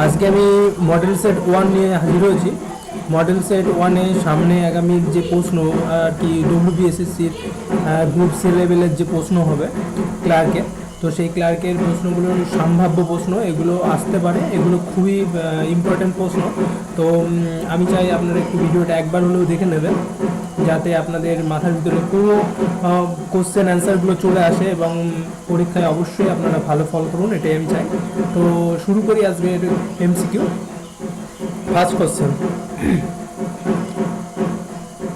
আজকে আমি model set 1 নিয়ে হাজির হয়েছি। মডেল সেট 1-এ সামনে আগামীর যে প্রশ্ন আর কি ডব্লিউবিএসএসসির গ্রুপ সি লেভেলের যে প্রশ্ন হবে ক্লার্কের, তো সেই ক্লার্কের প্রশ্নগুলোর সম্ভাব্য প্রশ্ন এগুলো আসতে পারে, এগুলো খুবই ইম্পর্ট্যান্ট প্রশ্ন। তো আমি চাই আপনারা একটু ভিডিওটা একবার হলেও দেখে নেবেন, যাতে আপনাদের মাথার ভিতরে পুরো কোশ্চেন অ্যান্সারগুলো চলে আসে এবং পরীক্ষায় অবশ্যই আপনারা ভালো ফল করুন, এটাই আমি চাই। তো শুরু করি আজকের MCQ. First question,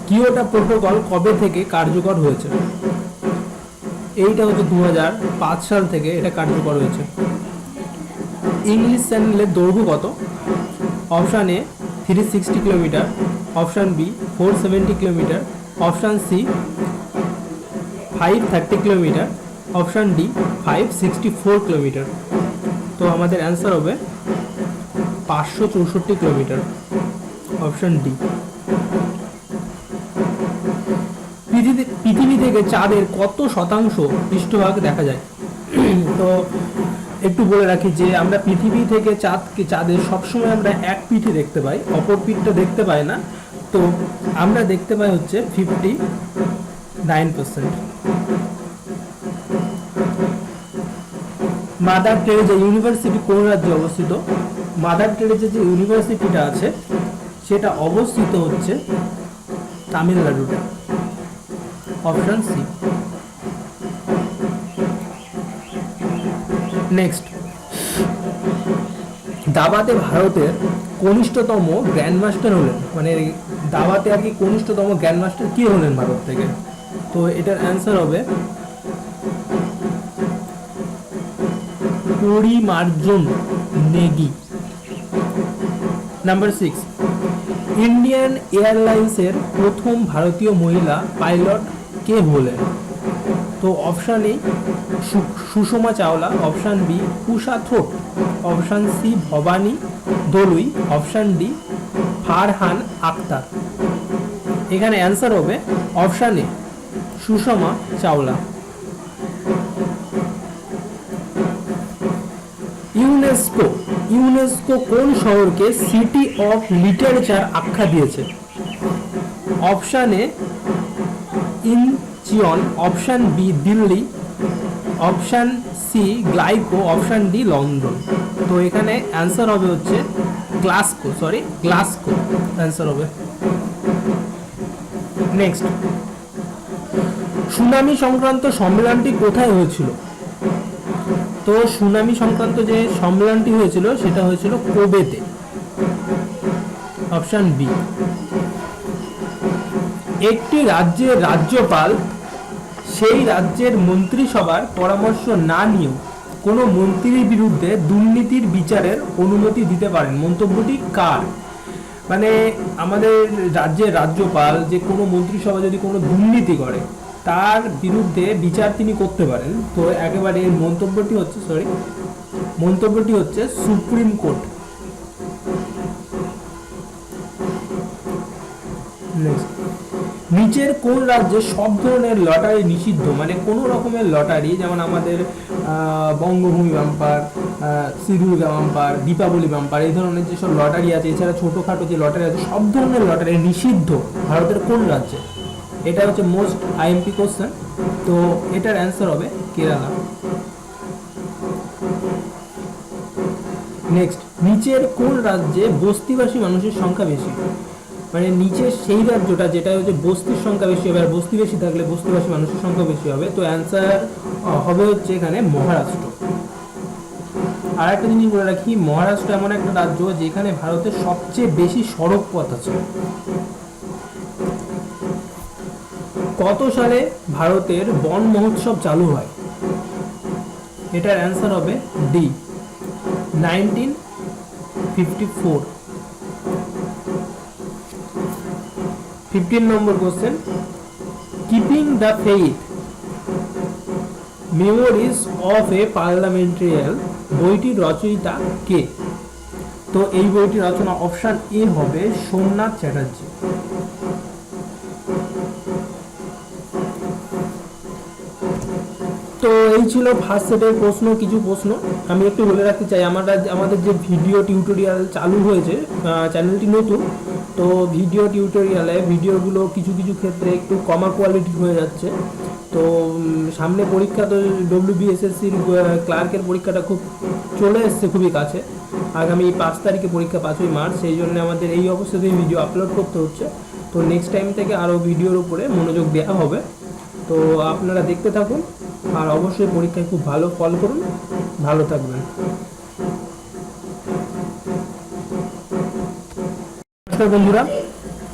Kyoto protocol কবে থেকে কার্যকর হয়েছে? এইটা হচ্ছে 2005 সাল থেকে এটা কার্যকর হয়েছে। ইংলিশ চ্যানেলের দৈর্ঘ্য কত? Option A 360 kilometre, option B 470 kilometre, option C 530 kilometre, option D 564 kilometre. তো আমাদের অ্যান্সার হবে 564 কিলোমিটার, অপশান ডি। পৃথিবী থেকে চাঁদের কত শতাংশ পৃষ্ঠভাগ দেখা যায়? তো একটু বলে রাখি যে আমরা পৃথিবী থেকে চাঁদের সবসময় আমরা এক পিঠে দেখতে পাই, অপর পিঠটা দেখতে পাই না। তো আমরা দেখতে পাই হচ্ছে 59%। মাদার টেরেজা ইউনিভার্সিটি কোন রাজ্যে অবস্থিত? মাদার টেরেজা যে ইউনিভার্সিটিটা আছে সেটা অবস্থিত হচ্ছে তামিলনাড়ুতে, অপশন সি। নেক্সট, দাবাতে ভারতের কনিষ্ঠতম গ্র্যান্ডমাস্টার হলেন, মানে দাবাতে আর কি কনিষ্ঠতম গ্র্যান্ডমাস্টার কি হলেন ভারত থেকে? তো এটার অ্যান্সার হবে পরিমার্জন নেগি। নাম্বার 6, ইন্ডিয়ান এয়ারলাইন্সের প্রথম ভারতীয় মহিলা পাইলট কে হলেন? তো option A Sushma Chawla, option B Usha Thote, option C Bhabani Dalui, option D Farhan Akhtar. এখানে অ্যান্সার হবে option A Sushma Chawla. UNESCO কোন শহরকে সিটি অফ লিটারেচার আখ্যা দিয়েছে? Option A Incheon, option B Delhi, option C Glasgow, option D London. তো এখানে অ্যান্সার হবে হচ্ছে গ্লাসগো অ্যান্সার হবে। নেক্সট, সুনামি সংক্রান্ত সম্মেলনটি কোথায় হয়েছিল? তো সুনামি সংক্রান্ত যে সম্মেলনটি হয়েছিল সেটা হয়েছিল কোবেতে, অপশান বি। একটি রাজ্যের রাজ্যপাল সেই রাজ্যের মন্ত্রিসভার পরামর্শ না নিয়েও কোনো মন্ত্রীর বিরুদ্ধে দুর্নীতির বিচারের অনুমতি দিতে পারেন। মন্তব্যটি কার? মানে আমাদের রাজ্যের রাজ্যপাল যে কোনো মন্ত্রিসভা যদি কোনো দুর্নীতি করে তার বিরুদ্ধে বিচার তিনি করতে পারেন। তো একেবারে মন্তব্যটি হচ্ছে সুপ্রিম কোর্ট। নিচের কোন রাজ্যে সব ধরনের লটারি নিষিদ্ধ? মানে কোনো রকমের লটারি, যেমন আমাদের বঙ্গভূমি বাম্পার, সিরুর্গা বাম্পার, দীপাবলি বাম্পার, এই ধরনের যেসব লটারি আছে, এছাড়া ছোটোখাটো যে লটারি আছে, সব ধরনের লটারি নিষিদ্ধ ভারতের কোন রাজ্যে? এটা হচ্ছে মোস্ট আইএমপি কোশ্চেন। তো এটার অ্যান্সার হবে কেরালা। নেক্সট, নিচের কোন রাজ্যে বস্তিবাসী মানুষের সংখ্যা বেশি? মানে নিচের সেই রাজ্যটা যেটা হচ্ছে বস্তির সংখ্যা বেশি হবে, আর বস্তি বেশি থাকলে বস্তিবাসী মানুষের সংখ্যা বেশি হবে। তো অ্যান্সার হবে হচ্ছে এখানে মহারাষ্ট্র। আর একটা জিনিস বলে রাখি, মহারাষ্ট্র এমন একটা রাজ্য যেখানে ভারতের সবচেয়ে বেশি সড়ক পথ আছে। কত সালে ভারতের বন মহোৎসব চালু হয়? এটার অ্যান্সার হবে D 1954। 15 number question, keeping the faith memories of A parliamentarian বইটির রচয়িতা কে? তো এই বইটির রচনা অপশান এ হবে সোমনাথ চ্যাটার্জি। তো এই ছিল ফার্স্ট সেটের প্রশ্ন, কিছু প্রশ্ন আমি একটু বলে রাখতে চাই। আমাদের যে ভিডিও টিউটোরিয়াল চালু হয়েছে, চ্যানেলটি নতুন, তো ভিডিও টিউটোরিয়ালে ভিডিওগুলো কিছু কিছু ক্ষেত্রে একটু কমা কোয়ালিটি হয়ে যাচ্ছে। তো সামনে পরীক্ষা, তো ডব্লিউবিএসএসসির ক্লার্কের পরীক্ষাটা খুব চলে এসছে খুবই কাছে, আগামী 5 তারিখে পরীক্ষা, 5ই মার্চ। সেই জন্য আমাদের এই অবস্থাতেই ভিডিও আপলোড করতে হচ্ছে। তো নেক্সট টাইম থেকে আরও ভিডিওর উপরে মনোযোগ দেওয়া হবে। তো আপনারা দেখতে থাকুন, আর অবশ্যই পরীক্ষায় খুব ভালো ফল করুন। ভালো থাকবেন। নমস্কার বন্ধুরা,